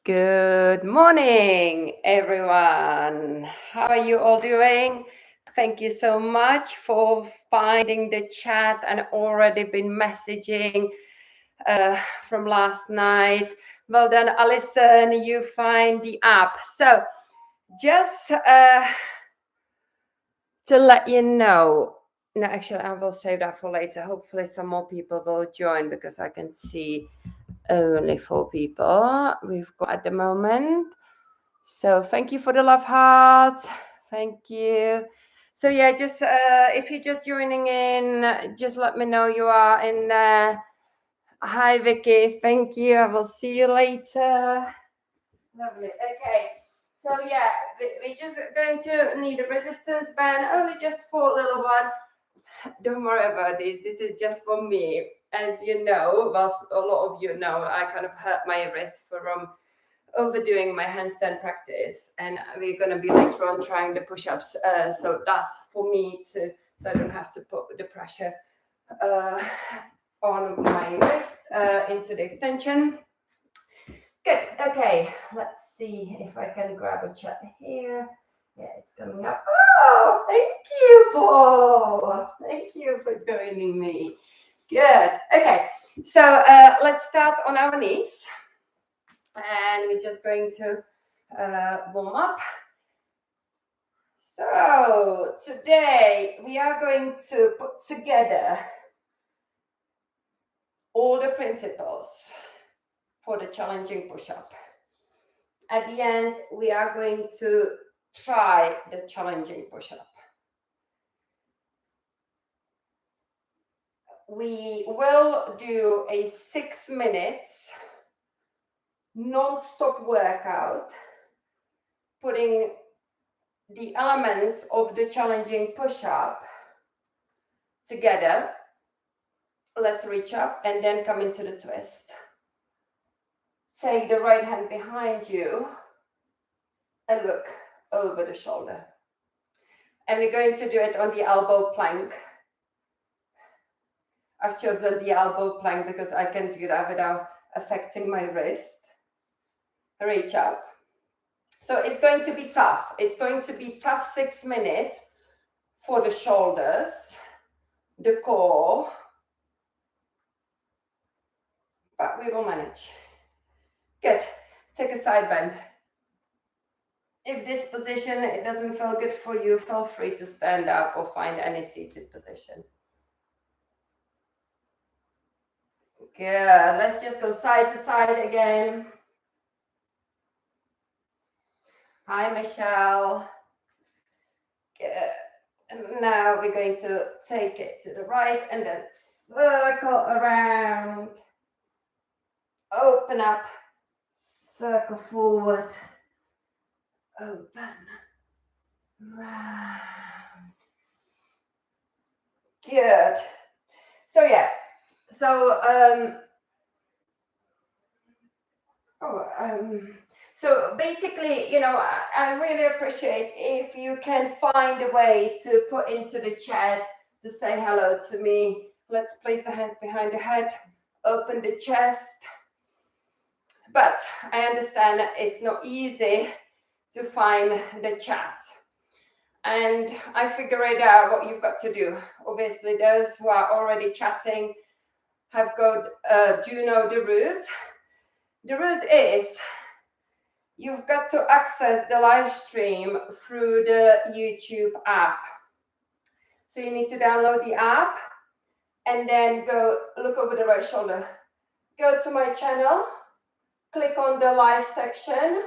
Good morning, everyone. How are you all doing? Thank you so much for finding the chat and already been messaging from last night. Well done, Alison. You find the app. So just to let you know, no, actually, I will save that for later. Hopefully, some more people will join because I can see only 4 people we've got at the moment. So thank you for the love hearts. Thank you. So yeah, just if you're just joining in, just let me know you are in. Hi Vicky, thank you. I will see you later. Lovely. Okay. So yeah, we're just going to need a resistance band, only just for a little one. Don't worry about this. This is just for me. As you know, well, a lot of you know, I kind of hurt my wrist from overdoing my handstand practice, and we're going to be later on trying the push-ups. So that's for me so I don't have to put the pressure on my wrist into the extension. Good. Okay, let's see if I can grab a chat here. Yeah, it's coming up. Oh, thank you, Paul. Thank you for joining me. Good. Okay, so let's start on our knees. And we're just going to warm up. So today we are going to put together all the principles for the challenging push-up. At the end, we are going to try the challenging push-up. We will do a 6 minutes non-stop workout, putting the elements of the challenging push-up together. Let's reach up and then come into the twist. Take the right hand behind you and look over the shoulder. And we're going to do it on the elbow plank. I've chosen the elbow plank because I can do that without affecting my wrist. Reach up. So it's going to be tough. It's going to be tough 6 minutes for the shoulders, the core, but we will manage. Good. Take a side bend. If this position, it doesn't feel good for you, feel free to stand up or find any seated position. Good. Let's just go side to side again. Hi, Michelle. Good. And now we're going to take it to the right and then circle around. Open up. Circle forward. Open. Round. Good. So yeah. So basically, you know, I really appreciate if you can find a way to put into the chat to say hello to me. Let's place the hands behind the head, open the chest. But I understand it's not easy to find the chat. And I figured out what you've got to do. Obviously, those who are already chatting do know the route. The route is you've got to access the live stream through the YouTube app. So you need to download the app and then go look over the right shoulder. Go to my channel, click on the live section,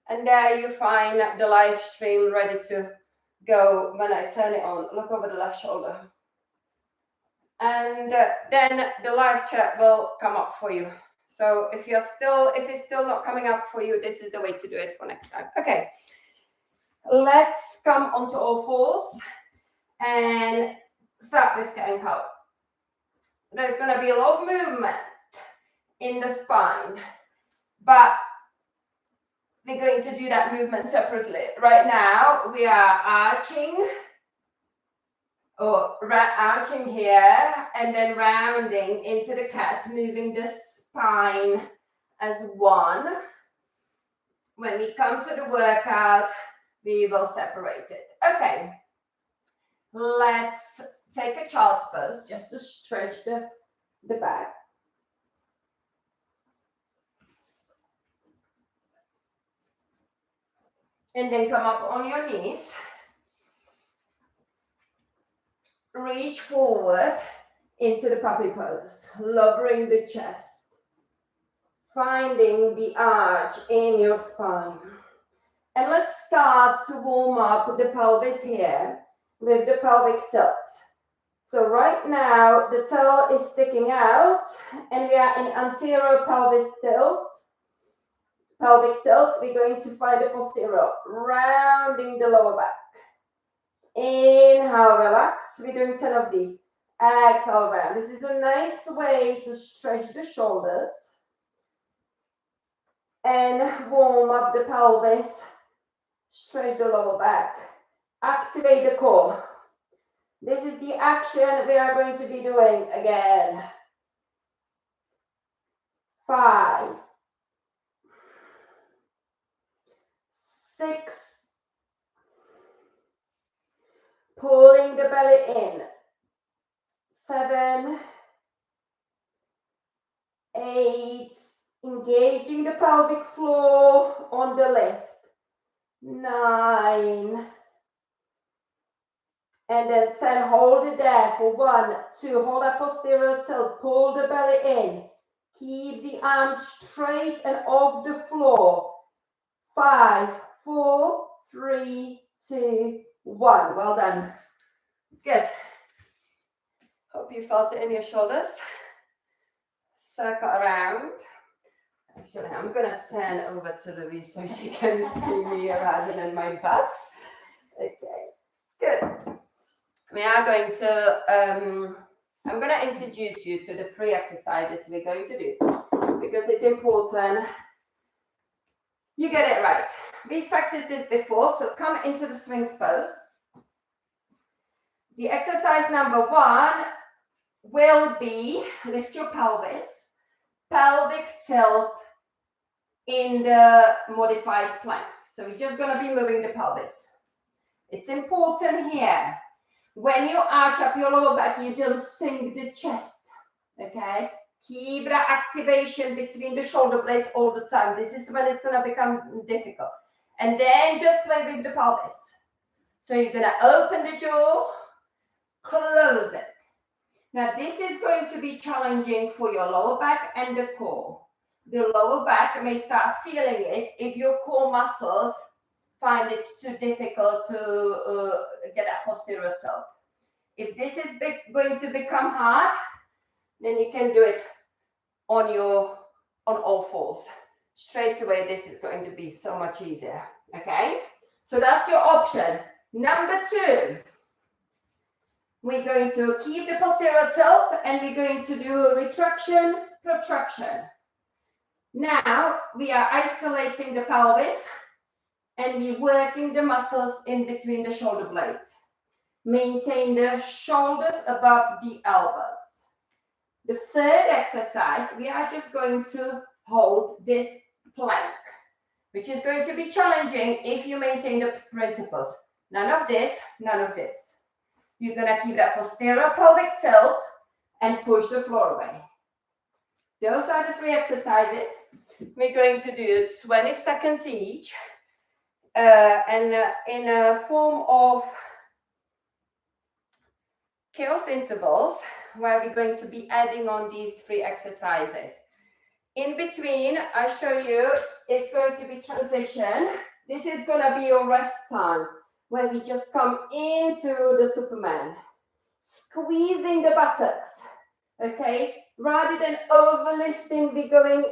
and there you find the live stream ready to go when I turn it on. Look over the left shoulder. And then the live chat will come up for you. So if it's still not coming up for you, this is the way to do it for next time. Okay, let's come onto all fours and start with cat and cow. There's going to be a lot of movement in the spine, but we're going to do that movement separately. Right now, we are arching here and then rounding into the cat, moving the spine as one. When we come to the workout, we will separate it. Okay, let's take a child's pose just to stretch the back. And then come up on your knees. Reach forward into the puppy pose, lowering the chest. Finding the arch in your spine. And let's start to warm up the pelvis here with the pelvic tilt. So right now the tail is sticking out and we are in anterior pelvis tilt. Pelvic tilt, we're going to find the posterior, rounding the lower back. Inhale, relax. We're doing 10 of these. Exhale, round. This is a nice way to stretch the shoulders and warm up the pelvis. Stretch the lower back. Activate the core. This is the action we are going to be doing again. 5, 6, pulling the belly in. 7, 8, engaging the pelvic floor on the lift. 9, and then 10, hold it there for 1, 2, hold that posterior tilt, pull the belly in, keep the arms straight and off the floor. 5, 4, 3, 2, 1. Well done. Good. Hope you felt it in your shoulders. Circle around. Actually, I'm going to turn over to Louise so she can see me rather than my butt. Okay, good. We are going to, I'm going to introduce you to the 3 exercises we're going to do because it's important you get it right. We've practiced this before, so come into the swings pose. The exercise number 1 will be lift your pelvis, pelvic tilt in the modified plank. So we're just going to be moving the pelvis. It's important here. When you arch up your lower back, you don't sink the chest, okay? Keep the activation between the shoulder blades all the time. This is when it's going to become difficult. And then just play with the pelvis. So you're going to open the jaw, close it. Now this is going to be challenging for your lower back and the core. The lower back may start feeling it if your core muscles find it too difficult to get that posterior tilt. If this is going to become hard, then you can do it on all fours. Straight away, this is going to be so much easier. Okay, so that's your option. Number 2, we're going to keep the posterior tilt and we're going to do retraction, protraction. Now we are isolating the pelvis and we're working the muscles in between the shoulder blades. Maintain the shoulders above the elbows. The 3rd exercise, we are just going to hold this plank, which is going to be challenging if you maintain the principles. None of this, none of this. You're going to keep that posterior pelvic tilt and push the floor away. Those are the 3 exercises. We're going to do 20 seconds each and in a form of chaos intervals where we're going to be adding on these 3 exercises. In between, I show you, it's going to be transition. This is going to be your rest time when we just come into the Superman. Squeezing the buttocks, okay? Rather than overlifting, we're going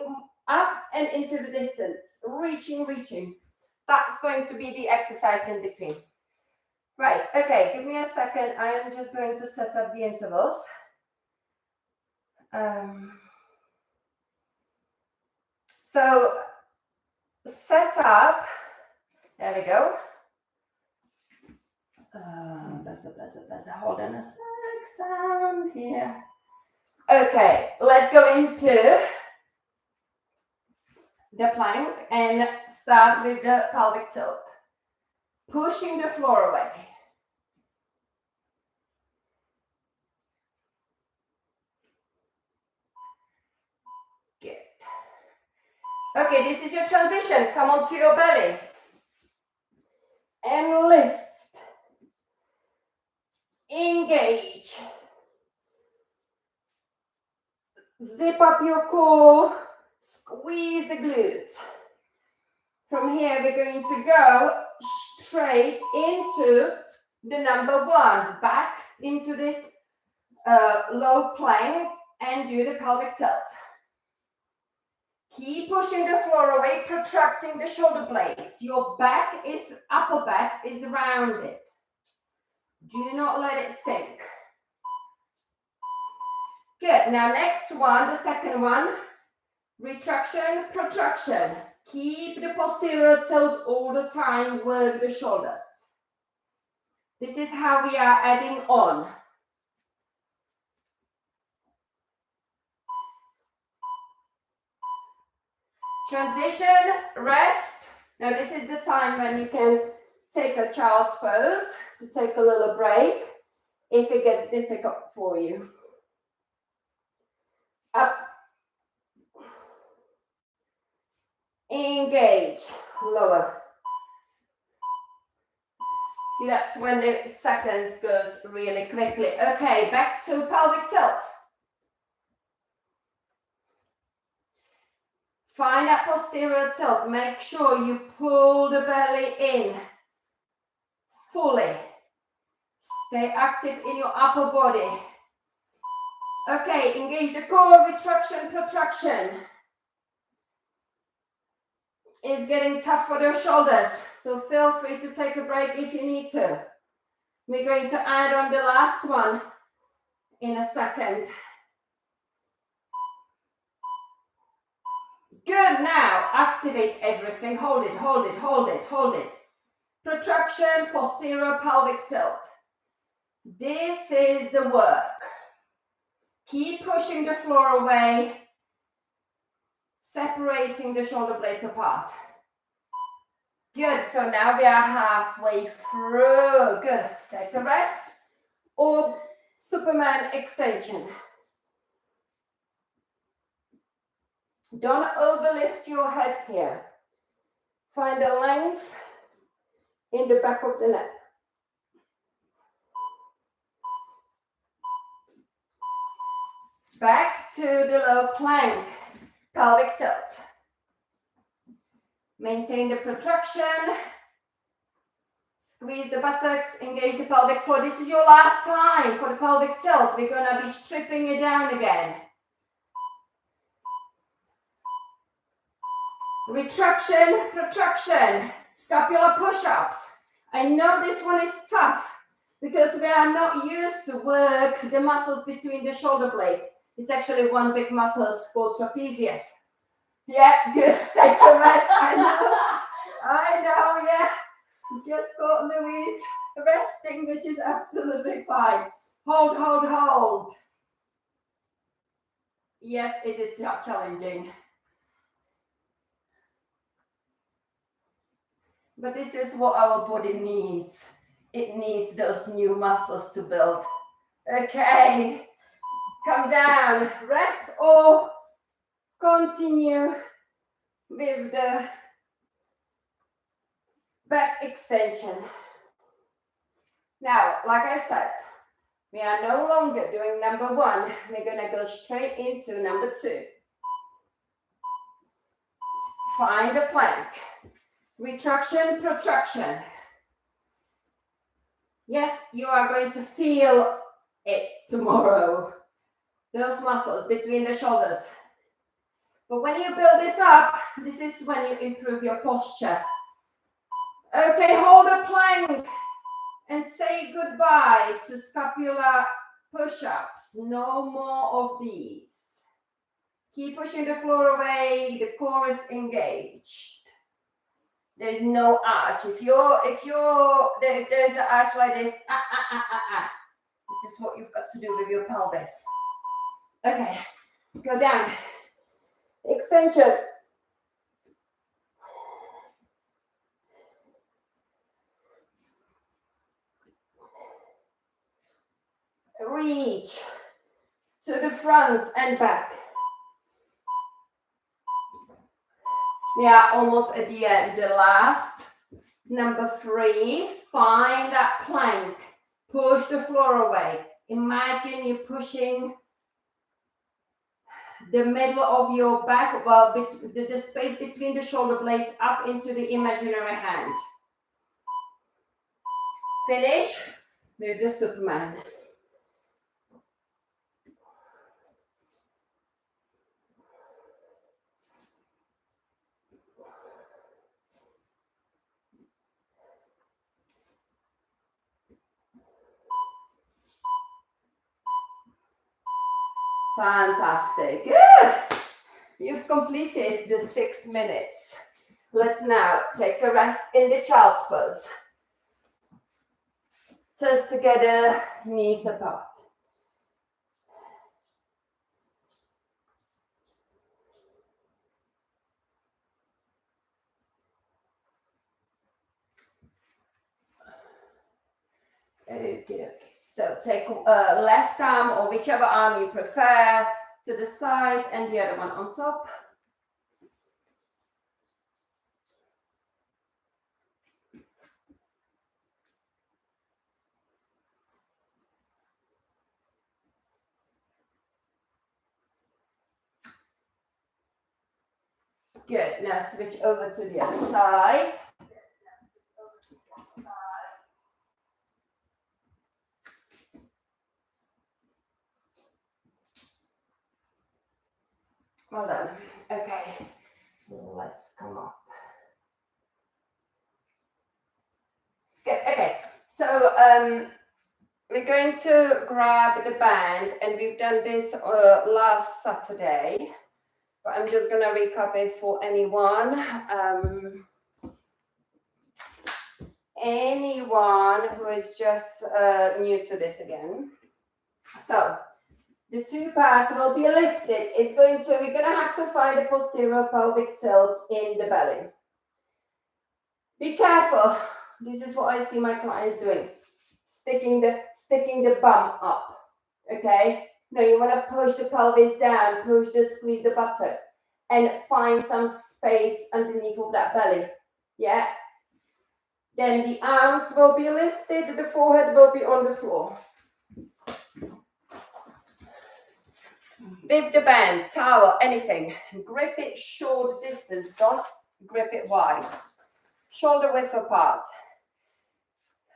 up and into the distance. Reaching. That's going to be the exercise in between. Right, okay, give me a second. I am just going to set up the intervals. So, set up. There we go. Buzzer. Hold on a sec. Sound here. Okay, let's go into the plank and start with the pelvic tilt. Pushing the floor away. Good. Okay, this is your transition. Come onto your belly. And lift. Engage. Zip up your core. Squeeze the glutes. From here, we're going to go straight into the number one. Back into this low plank and do the pelvic tilt. Keep pushing the floor away, protracting the shoulder blades. Your upper back is rounded. Do not let it sink. Good. Now next one, the second one, retraction, protraction. Keep the posterior tilt all the time, work the shoulders. This is how we are adding on. Transition, rest. Now this is the time when you can take a child's pose to take a little break if it gets difficult for you. Up. Engage. Lower. See, that's when the seconds goes really quickly. Okay, back to pelvic tilt. Find that posterior tilt. Make sure you pull the belly in fully. Stay active in your upper body. Okay, engage the core, retraction, protraction. It's getting tough for the shoulders, so feel free to take a break if you need to. We're going to add on the last one in a second. Good, now activate everything. Hold it, hold it, hold it, hold it. Protraction, posterior pelvic tilt. This is the work. Keep pushing the floor away, separating the shoulder blades apart. Good, so now we are halfway through. Good, take a rest or Superman extension. Don't overlift your head here. Find a length in the back of the neck. Back to the low plank, pelvic tilt. Maintain the protraction. Squeeze the buttocks, engage the pelvic floor. This is your last time for the pelvic tilt. We're going to be stripping it down again. Retraction, protraction, scapular push-ups. I know this one is tough because we are not used to work the muscles between the shoulder blades. It's actually one big muscle called trapezius. Yeah, good. Take a rest. I know, yeah. Just got Louise resting, which is absolutely fine. Hold, hold, hold. Yes, it is challenging. But this is what our body needs. It needs those new muscles to build. Okay. Come down. Rest or continue with the back extension. Now, like I said, we are no longer doing number one. We're going to go straight into number two. Find a plank. Retraction, protraction. Yes, you are going to feel it tomorrow. Those muscles between the shoulders. But when you build this up, this is when you improve your posture. Okay, hold a plank and say goodbye to scapular push-ups. No more of these. Keep pushing the floor away. The core is engaged. There is no arch. If there is an arch like this, this is what you've got to do with your pelvis. Okay, go down. Extension. reach to the front and back. We are almost at the end. The last, number 3, find that plank. Push the floor away. Imagine you're pushing the middle of your back, well, the space between the shoulder blades up into the imaginary hand. Finish with the Superman. Fantastic. Good. You've completed the 6 minutes. Let's now take a rest in the child's pose. Toes together, knees apart. Okay. So take left arm or whichever arm you prefer to the side and the other one on top. Good. Now switch over to the other side. Well done. Okay. Let's come up. Good. Okay. So we're going to grab the band, and we've done this last Saturday, but I'm just going to recap it for anyone. Anyone who is just new to this again. So the 2 parts will be lifted. We're going to have to find a posterior pelvic tilt in the belly. Be careful. This is what I see my clients doing. Sticking the bum up. Okay? No, you want to push the pelvis down, squeeze the buttocks, and find some space underneath of that belly. Yeah? Then the arms will be lifted, the forehead will be on the floor. With the band, towel, anything. Grip it short distance, don't grip it wide. Shoulder width apart.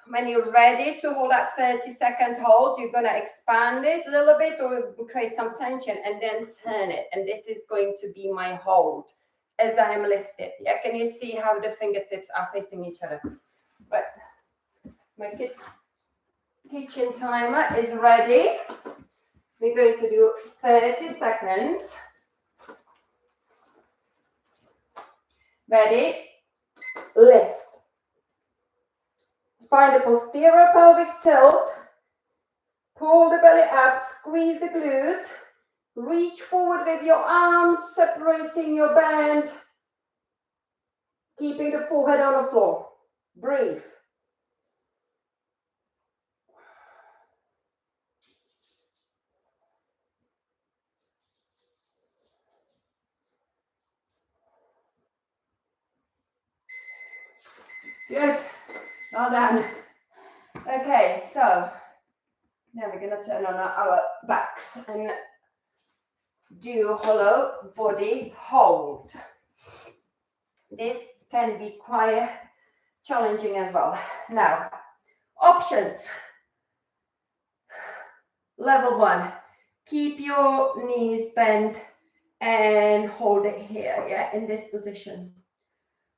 When you're ready to hold that 30 seconds hold, you're going to expand it a little bit or create some tension and then turn it. And this is going to be my hold as I am lifted. Yeah, can you see how the fingertips are facing each other? Right. My kitchen timer is ready. We're going to do 30 seconds. Ready? Lift. Find the posterior pelvic tilt. Pull the belly up, squeeze the glutes. Reach forward with your arms, separating your band. Keeping the forehead on the floor. Breathe. Good. Well done. Okay, so now we're going to turn on our backs and do hollow body hold. This can be quite challenging as well. Now, options. Level 1, keep your knees bent and hold it here, yeah, in this position.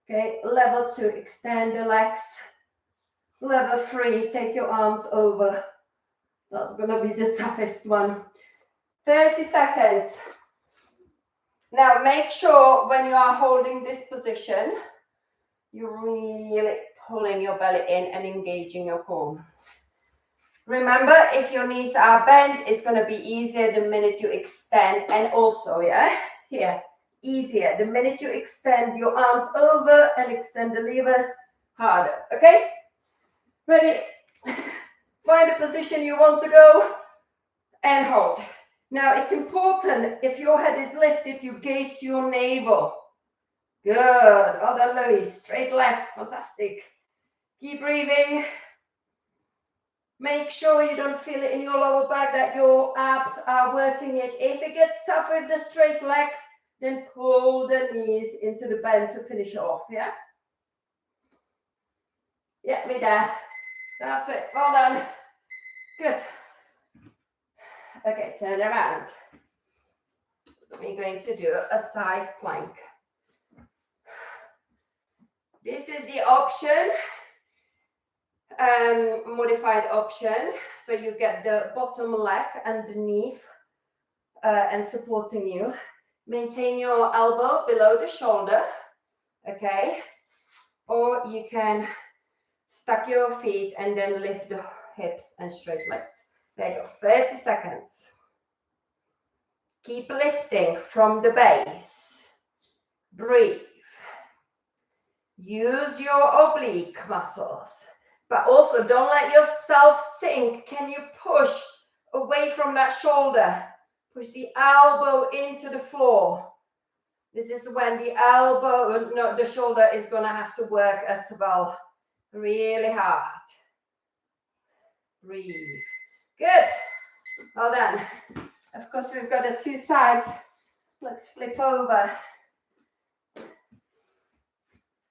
Okay, level 2, extend the legs. Level 3, take your arms over. That's gonna be the toughest one. 30 seconds. Now make sure when you are holding this position, you're really pulling your belly in and engaging your core. Remember, if your knees are bent, it's going to be easier the minute you extend. And also, yeah, here, easier the minute you extend your arms over and extend the levers harder. Okay? Ready? Find the position you want to go. and hold. Now it's important, if your head is lifted, you gaze to your navel. Good. Well done, Louise. Straight legs. Fantastic. Keep breathing. Make sure you don't feel it in your lower back, that your abs are working it. If it gets tough with the straight legs, then pull the knees into the bend to finish off, yeah? Yeah, be there. That's it. Well done. Good. Okay, turn around. We're going to do a side plank. This is the option, modified option. So you get the bottom leg underneath and supporting you. Maintain your elbow below the shoulder, okay? Or you can stack your feet and then lift the hips and straight legs. There you go, 30 seconds. Keep lifting from the base. Breathe. Use your oblique muscles, but also don't let yourself sink. Can you push away from that shoulder? Push the elbow into the floor. This is when the elbow, no, the shoulder is going to have to work as well. Really hard. Breathe. Good. Well done. Of course, we've got the two sides. Let's flip over.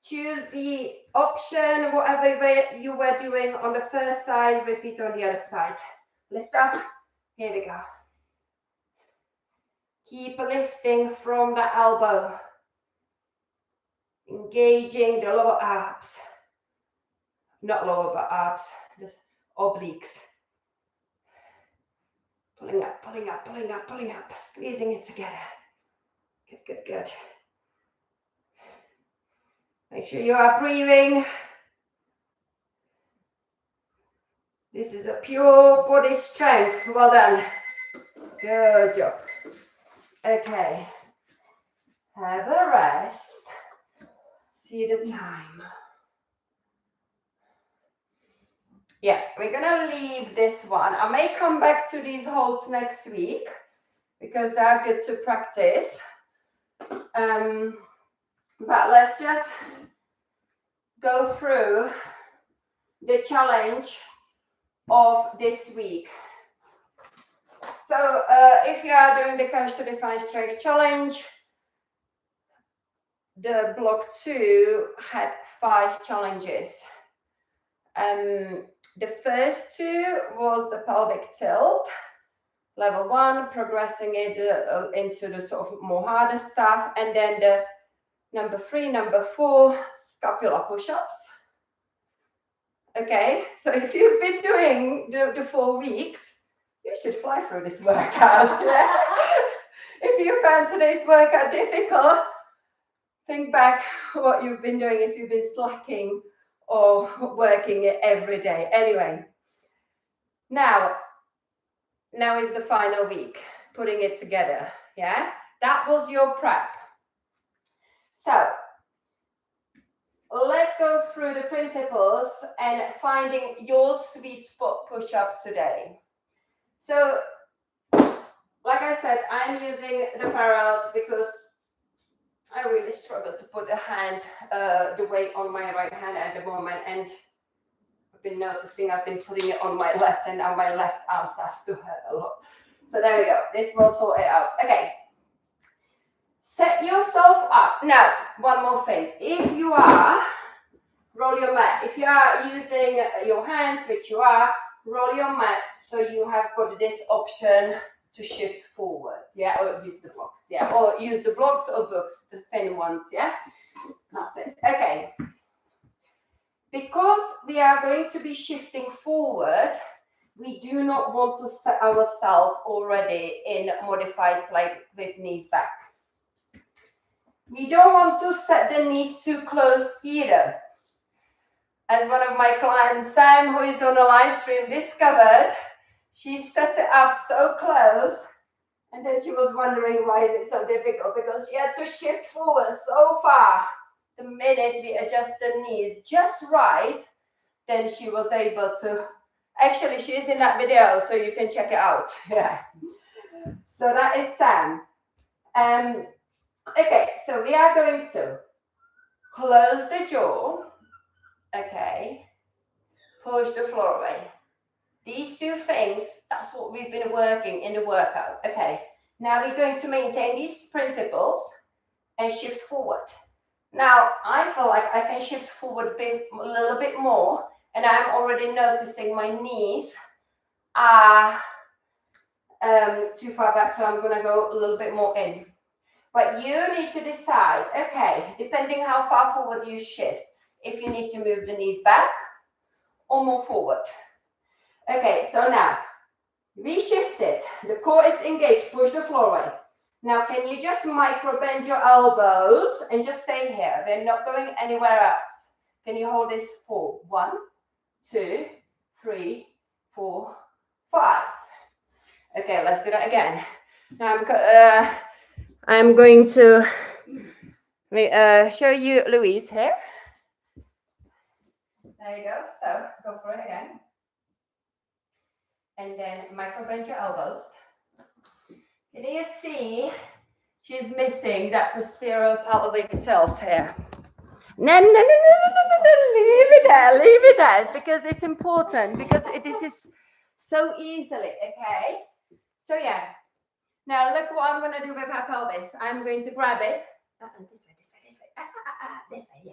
Choose the option, whatever way you were doing on the first side, repeat on the other side. Lift up. Here we go. Keep lifting from the elbow. Engaging the lower abs. Not lower, but abs. The obliques. Pulling up, pulling up, pulling up, pulling up. Squeezing it together. Good, good, good. Make sure you are breathing. This is a pure body strength. Well done. Good job. Okay. Have a rest. See the time. Yeah, we're gonna leave this one. I may come back to these holds next week because they are good to practice. But let's just go through the challenge of this week. So if you are doing the Couch to Define Strength Challenge, the block 2 had 5 challenges. The first 2 was the pelvic tilt, level 1, progressing it into the sort of more harder stuff, and then the number 3, number 4, scapula push-ups. Okay, so if you've been doing the 4 weeks, you should fly through this workout. Yeah? If you found today's workout difficult, think back what you've been doing, if you've been slacking or working it every day. Anyway, now is the final week, putting it together. Yeah, that was your prep. So let's go through the principles and finding your sweet spot push-up today. So, like I said, I'm using the parallels because I really struggle to put the weight on my right hand at the moment, and I've been noticing I've been putting it on my left, and now my left arm starts to hurt a lot. So there we go. This will sort it out. Okay. Set yourself up. Now, one more thing. If you are, roll your mat. If you are using your hands, which you are, roll your mat so you have got this option to shift forward. Yeah, or use the blocks. Yeah, or use the blocks or books, the thin ones. Yeah, that's it. Okay. Because we are going to be shifting forward, we do not want to set ourselves already in modified plank with knees back. We don't want to set the knees too close either. As one of my clients, Sam, who is on a live stream, discovered, she set it up so close, and then she was wondering why is it so difficult, because she had to shift forward so far. The minute we adjust the knees just right, then she was able to Actually, she's in that video, so you can check it out. Yeah. So that is Sam. Okay, so we are going to close the jaw. Okay. Push the floor away. These two things, that's what we've been working in the workout. Okay. Now we're going to maintain these principles and shift forward. Now, I feel like I can shift forward a little bit more, and I'm already noticing my knees are too far back, so I'm going to go a little bit more in. But you need to decide, okay, depending how far forward you shift, if you need to move the knees back or more forward. Okay, so now, we shifted, the core is engaged, push the floor away. Now, can you just micro bend your elbows and just stay here? They're not going anywhere else. Can you hold this for 1, 2, 3, 4, 5? Okay, let's do that again. Now I'm going to show you Louise here. There you go. So go for it again. And then micro bend your elbows. Can you see she's missing that posterior pelvic tilt here? No, leave it there, because it's important, because this is so easily, okay? So yeah, now look what I'm going to do with her pelvis. I'm going to grab it, this way, yeah.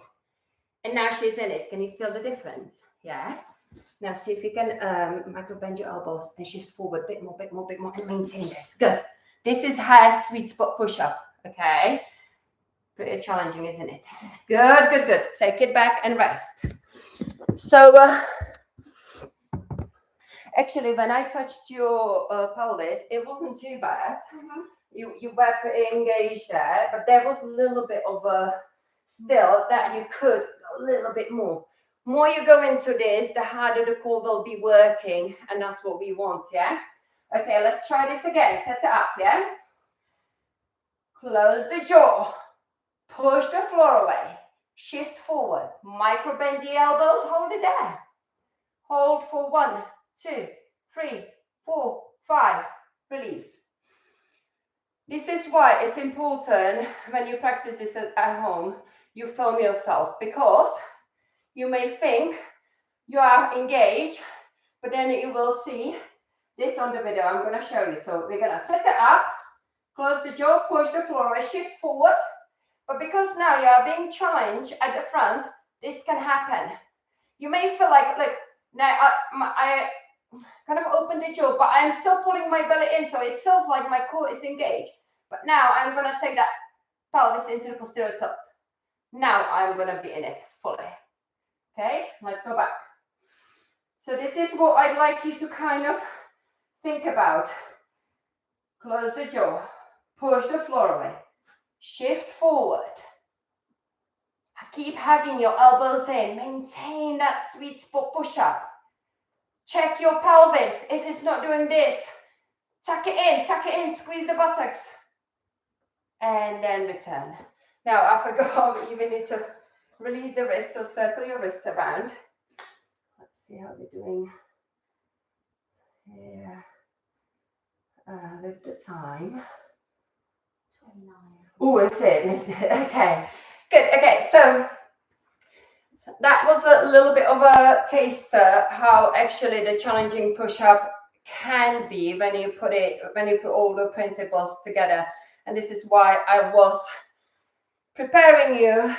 And now she's in it. Can you feel the difference? Yeah. Now see if you can micro bend your elbows and shift forward a bit more, and maintain this. Good. This is her sweet spot push-up, okay? Pretty challenging, isn't it? Good. Take it back and rest. So actually, when I touched your pelvis, it wasn't too bad. You were pretty engaged there, but there was a little bit of a still that you could go a little bit more. More you go into this, the harder the core will be working, and that's what we want, yeah? Okay, let's try this again. Set it up, yeah? Close the jaw. Push the floor away. Shift forward. Micro bend the elbows. Hold it there. Hold for 1, 2, 3, 4, 5. Release. This is why it's important when you practice this at home, you film yourself, because you may think you are engaged, but then you will see this on the video. I'm going to show you. So we're going to set it up, close the jaw, push the floor away, shift forward. But because now you are being challenged at the front, this can happen. You may feel like, look, now I kind of open the jaw, but I'm still pulling my belly in, so it feels like my core is engaged. But now I'm going to take that pelvis into the posterior tilt. Now I'm going to be in it fully. Okay, let's go back. So this is what I'd like you to kind of think about. Close the jaw, push the floor away, shift forward. Keep hugging your elbows in, maintain that sweet spot push-up. Check your pelvis. If it's not doing this, tuck it in, squeeze the buttocks. And then return. Now, I forgot, you need to release the wrist, so circle your wrists around. Let's see how we're doing here with the time. 29. Oh, it's it. Okay, good. Okay, so that was a little bit of a taster how actually the challenging push-up can be when you put all the principles together. And this is why I was preparing you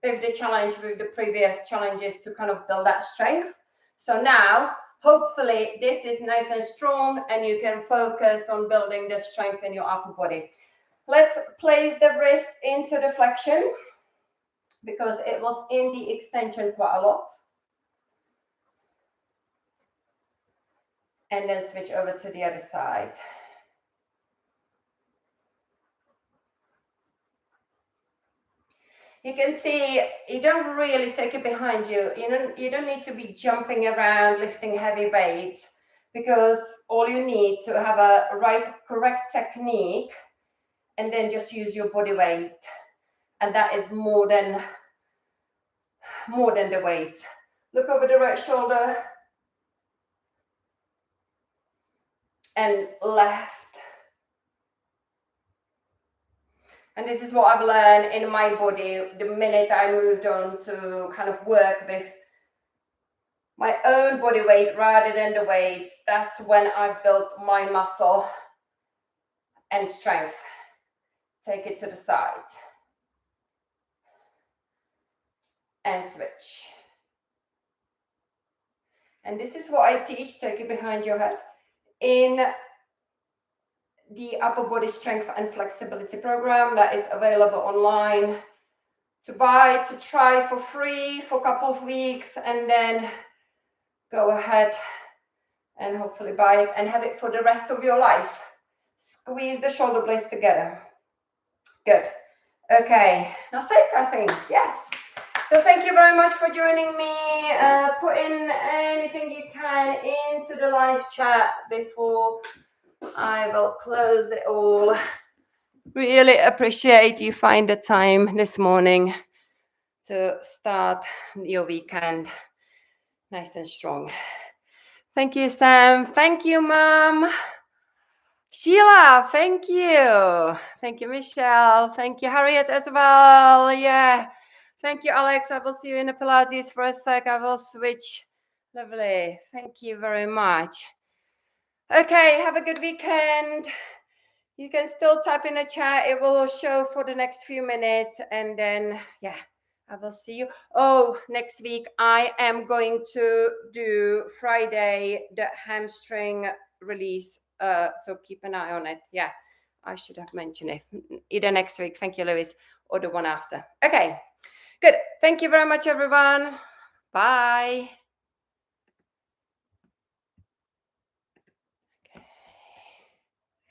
with the challenge, with the previous challenges, to kind of build that strength. So now, hopefully, this is nice and strong and you can focus on building the strength in your upper body. Let's place the wrist into the flexion, because it was in the extension quite a lot. And then switch over to the other side. You can see you don't really take it behind you. You don't need to be jumping around, lifting heavy weights, because all you need to have a correct technique, and then just use your body weight. And that is more than the weight. Look over the right shoulder. and left. And this is what I've learned in my body the minute I moved on to kind of work with my own body weight rather than the weights. That's when I've built my muscle and strength. Take it to the sides and switch. And this is what I teach. Take it behind your head in the upper body strength and flexibility program that is available online to buy, to try for free for a couple of weeks, and then go ahead and hopefully buy it and have it for the rest of your life. Squeeze the shoulder blades together. Good. Okay, that's it, I think. Yes. So thank you very much for joining me. Put in anything you can into the live chat before I will close it all. Really appreciate you find the time this morning to start your weekend nice and strong. Thank you, Sam. Thank you, Mom. Sheila, thank you. Thank you, Michelle. Thank you, Harriet, as well. Yeah. Thank you, Alex. I will see you in the Pilates for a sec. I will switch. Lovely. Thank you very much. Okay, have a good weekend. You can still type in the chat. It will show for the next few minutes. And then, yeah, I will see you. Oh, next week, I am going to do Friday, the hamstring release. So keep an eye on it. Yeah, I should have mentioned it. Either next week, thank you, Louise, or the one after. Okay, good. Thank you very much, everyone. Bye.